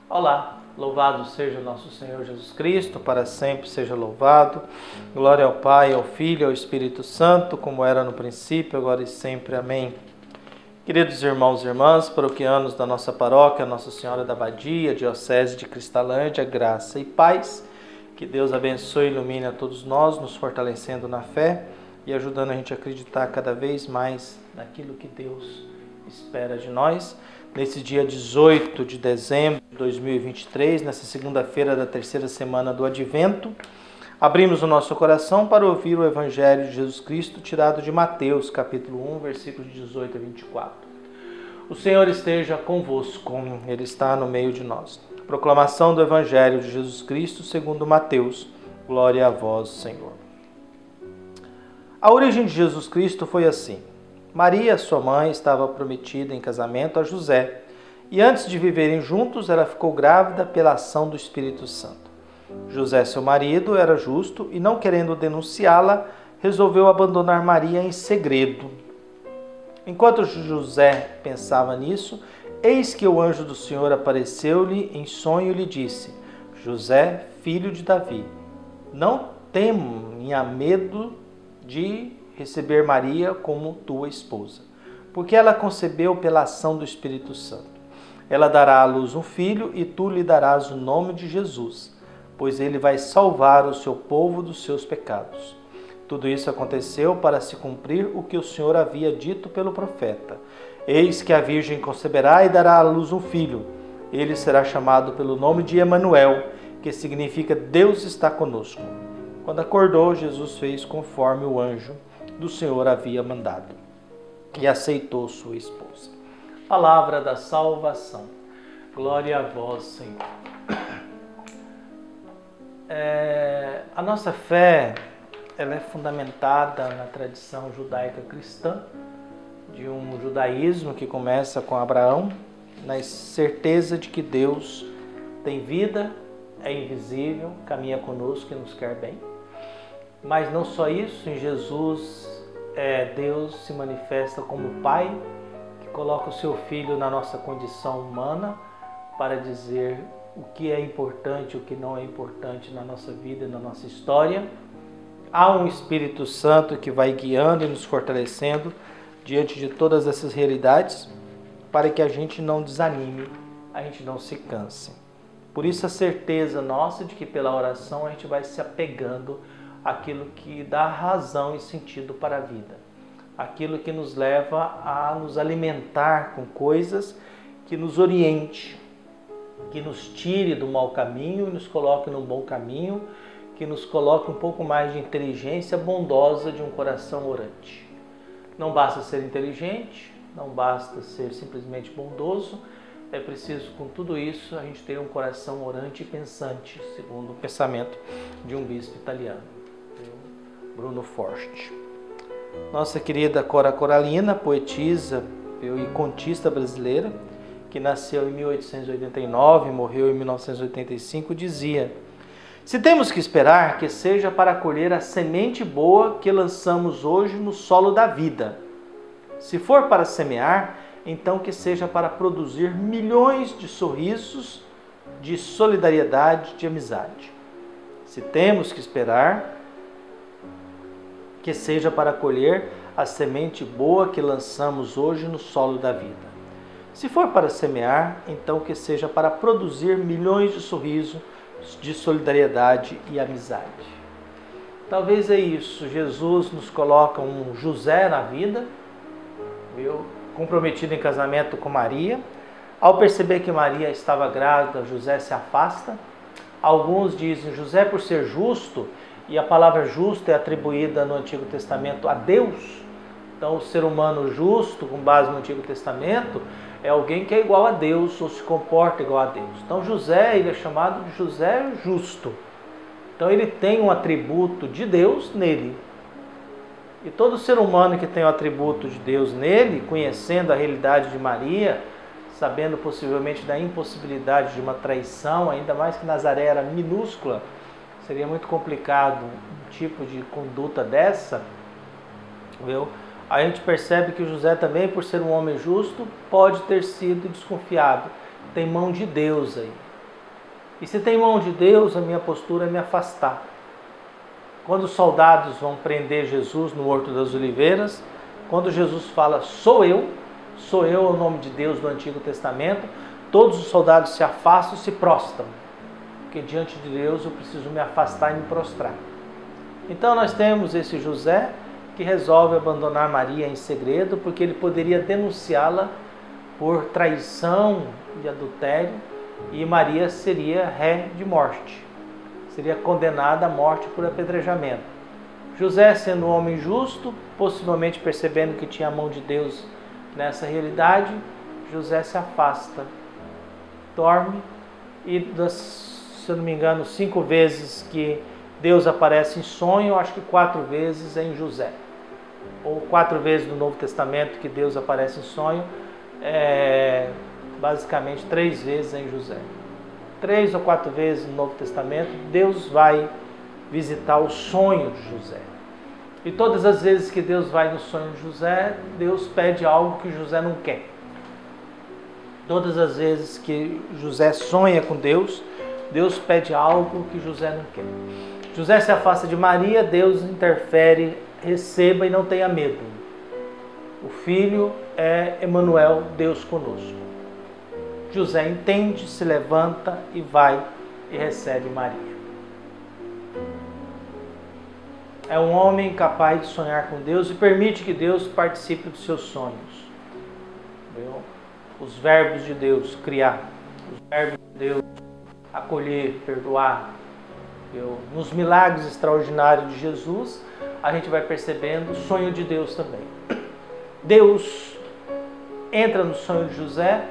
Olá, louvado seja nosso Senhor Jesus Cristo, para sempre seja louvado. Glória ao Pai, ao Filho e ao Espírito Santo, como era no princípio, agora e sempre. Amém. Queridos irmãos e irmãs, paroquianos da nossa paróquia, Nossa Senhora da Abadia, Diocese de Cristalândia, graça e paz. Que Deus abençoe e ilumine a todos nós, nos fortalecendo na fé e ajudando a gente a acreditar cada vez mais naquilo que Deus espera de nós. Nesse dia 18 de dezembro de 2023, nessa segunda-feira da terceira semana do Advento, abrimos o nosso coração para ouvir o Evangelho de Jesus Cristo tirado de Mateus, capítulo 1, versículos de 18 a 24. O Senhor esteja convosco, Ele está no meio de nós. Proclamação do Evangelho de Jesus Cristo segundo Mateus. Glória a vós, Senhor. A origem de Jesus Cristo foi assim. Maria, sua mãe, estava prometida em casamento a José, e antes de viverem juntos, ela ficou grávida pela ação do Espírito Santo. José, seu marido, era justo e, não querendo denunciá-la, resolveu abandonar Maria em segredo. Enquanto José pensava nisso, eis que o anjo do Senhor apareceu-lhe em sonho e lhe disse: José, filho de Davi, não tenha medo de receber Maria como tua esposa, porque ela concebeu pela ação do Espírito Santo. Ela dará à luz um filho e tu lhe darás o nome de Jesus, pois ele vai salvar o seu povo dos seus pecados. Tudo isso aconteceu para se cumprir o que o Senhor havia dito pelo profeta. Eis que a Virgem conceberá e dará à luz um filho. Ele será chamado pelo nome de Emanuel, que significa Deus está conosco. Quando acordou, Jesus fez conforme o anjo do Senhor havia mandado e aceitou sua esposa. Palavra da salvação. Glória a vós, Senhor. A nossa fé ela é fundamentada na tradição judaica cristã, de um judaísmo que começa com Abraão, na certeza de que Deus tem vida, é invisível, caminha conosco e nos quer bem. Mas não só isso, em Jesus Deus se manifesta como Pai, que coloca o seu Filho na nossa condição humana para dizer o que é importante e o que não é importante na nossa vida e na nossa história. Há um Espírito Santo que vai guiando e nos fortalecendo diante de todas essas realidades para que a gente não desanime, a gente não se canse. Por isso a certeza nossa de que pela oração a gente vai se apegando aquilo que dá razão e sentido para a vida, aquilo que nos leva a nos alimentar com coisas que nos oriente, que nos tire do mau caminho e nos coloque no bom caminho, que nos coloque um pouco mais de inteligência bondosa de um coração orante. Não basta ser inteligente, não basta ser simplesmente bondoso, é preciso, com tudo isso, a gente ter um coração orante e pensante, segundo o pensamento de um bispo italiano, Bruno Forte. Nossa querida Cora Coralina, poetisa e contista brasileira, que nasceu em 1889 e morreu em 1985, dizia: se temos que esperar, que seja para colher a semente boa que lançamos hoje no solo da vida. Se for para semear, então que seja para produzir milhões de sorrisos, de solidariedade, de amizade. Se temos que esperar, que seja para colher a semente boa que lançamos hoje no solo da vida. Se for para semear, então que seja para produzir milhões de sorrisos, de solidariedade e amizade. Talvez é isso. Jesus nos coloca um José na vida, comprometido em casamento com Maria. Ao perceber que Maria estava grávida, José se afasta. Alguns dizem José por ser justo, e a palavra justo é atribuída no Antigo Testamento a Deus. Então o ser humano justo, com base no Antigo Testamento, é alguém que é igual a Deus ou se comporta igual a Deus. Então José, ele é chamado de José justo. Então ele tem um atributo de Deus nele. E todo ser humano que tem o atributo de Deus nele, conhecendo a realidade de Maria, sabendo possivelmente da impossibilidade de uma traição, ainda mais que Nazaré era minúscula, seria muito complicado um tipo de conduta dessa, viu? A gente percebe que José também, por ser um homem justo, pode ter sido desconfiado. Tem mão de Deus aí. E se tem mão de Deus, a minha postura é me afastar. Quando os soldados vão prender Jesus no Horto das Oliveiras, quando Jesus fala, sou eu é o nome de Deus do Antigo Testamento, todos os soldados se afastam e se prostram. Porque diante de Deus eu preciso me afastar e me prostrar. Então nós temos esse José que resolve abandonar Maria em segredo, porque ele poderia denunciá-la por traição e adultério, e Maria seria ré de morte, seria condenada à morte por apedrejamento. José, sendo um homem justo, possivelmente percebendo que tinha a mão de Deus nessa realidade, José se afasta, dorme, e se eu não me engano, 5 vezes que Deus aparece em sonho, acho que 4 vezes é em José, ou 4 vezes no Novo Testamento que Deus aparece em sonho, basicamente 3 vezes em José. 3 ou 4 vezes no Novo Testamento, Deus vai visitar o sonho de José. E todas as vezes que Deus vai no sonho de José, Deus pede algo que José não quer. Todas as vezes que José sonha com Deus, Deus pede algo que José não quer. José se afasta de Maria, Deus interfere, receba e não tenha medo. O filho é Emanuel, Deus conosco. José entende, se levanta e vai e recebe Maria. É um homem capaz de sonhar com Deus e permite que Deus participe dos seus sonhos. Os verbos de Deus, criar. Os verbos de Deus, acolher, perdoar. Nos milagres extraordinários de Jesus, a gente vai percebendo o sonho de Deus também. Deus entra no sonho de José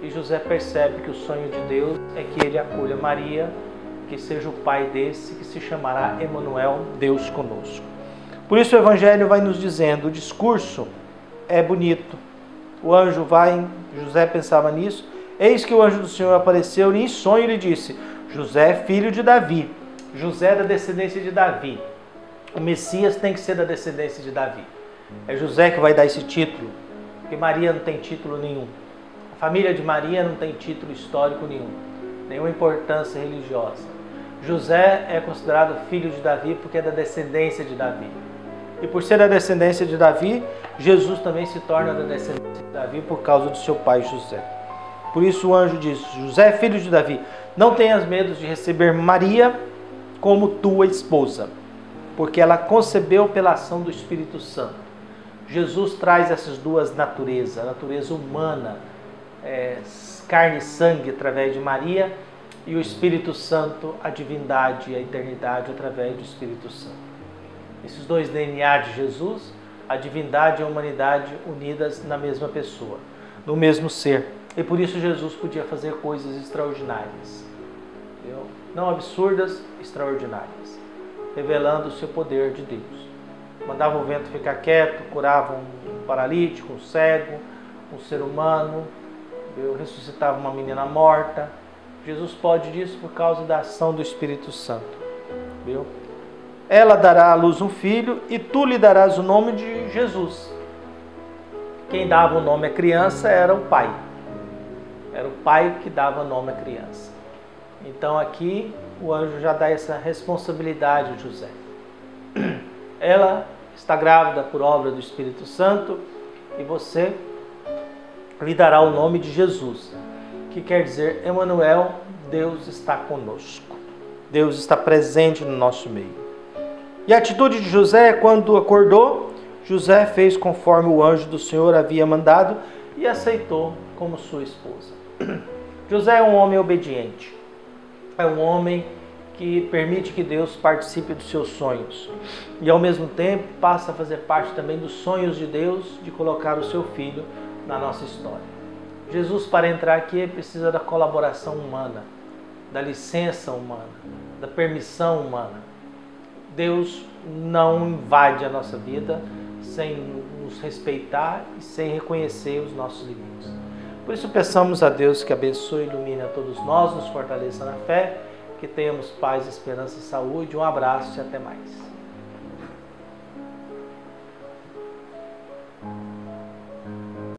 e José percebe que o sonho de Deus é que ele acolha Maria, que seja o pai desse, que se chamará Emanuel, Deus conosco. Por isso o Evangelho vai nos dizendo, o discurso é bonito. O anjo vai, José pensava nisso, eis que o anjo do Senhor apareceu e em sonho lhe disse, José, filho de Davi. José é da descendência de Davi. O Messias tem que ser da descendência de Davi. É José que vai dar esse título, porque Maria não tem título nenhum. A família de Maria não tem título histórico nenhum, nenhuma importância religiosa. José é considerado filho de Davi porque é da descendência de Davi. E por ser da descendência de Davi, Jesus também se torna da descendência de Davi por causa do seu pai José. Por isso o anjo diz, José, filho de Davi, não tenhas medo de receber Maria como tua esposa, porque ela concebeu pela ação do Espírito Santo. Jesus traz essas duas naturezas, a natureza humana, carne e sangue através de Maria, e o Espírito Santo, a divindade e a eternidade através do Espírito Santo. Esses dois DNA de Jesus, a divindade e a humanidade unidas na mesma pessoa, no mesmo ser. E por isso Jesus podia fazer coisas extraordinárias, não absurdas, extraordinárias, revelando o seu poder de Deus. Mandava o vento ficar quieto, curava um paralítico, um cego, um ser humano, ressuscitava uma menina morta. Jesus pode disso por causa da ação do Espírito Santo. Ela dará à luz um filho e tu lhe darás o nome de Jesus. Quem dava o nome à criança era o pai. Era o pai que dava o nome à criança. Então aqui o anjo já dá essa responsabilidade a José. Ela está grávida por obra do Espírito Santo e você lhe dará o nome de Jesus, que quer dizer Emanuel, Deus está conosco. Deus está presente no nosso meio. E a atitude de José, quando acordou, José fez conforme o anjo do Senhor havia mandado e aceitou como sua esposa. José é um homem obediente. É um homem que permite que Deus participe dos seus sonhos. E ao mesmo tempo passa a fazer parte também dos sonhos de Deus de colocar o seu filho na nossa história. Jesus, para entrar aqui, precisa da colaboração humana, da licença humana, da permissão humana. Deus não invade a nossa vida sem nos respeitar e sem reconhecer os nossos limites. Por isso peçamos a Deus que abençoe e ilumine a todos nós, nos fortaleça na fé, que tenhamos paz, esperança e saúde. Um abraço e até mais.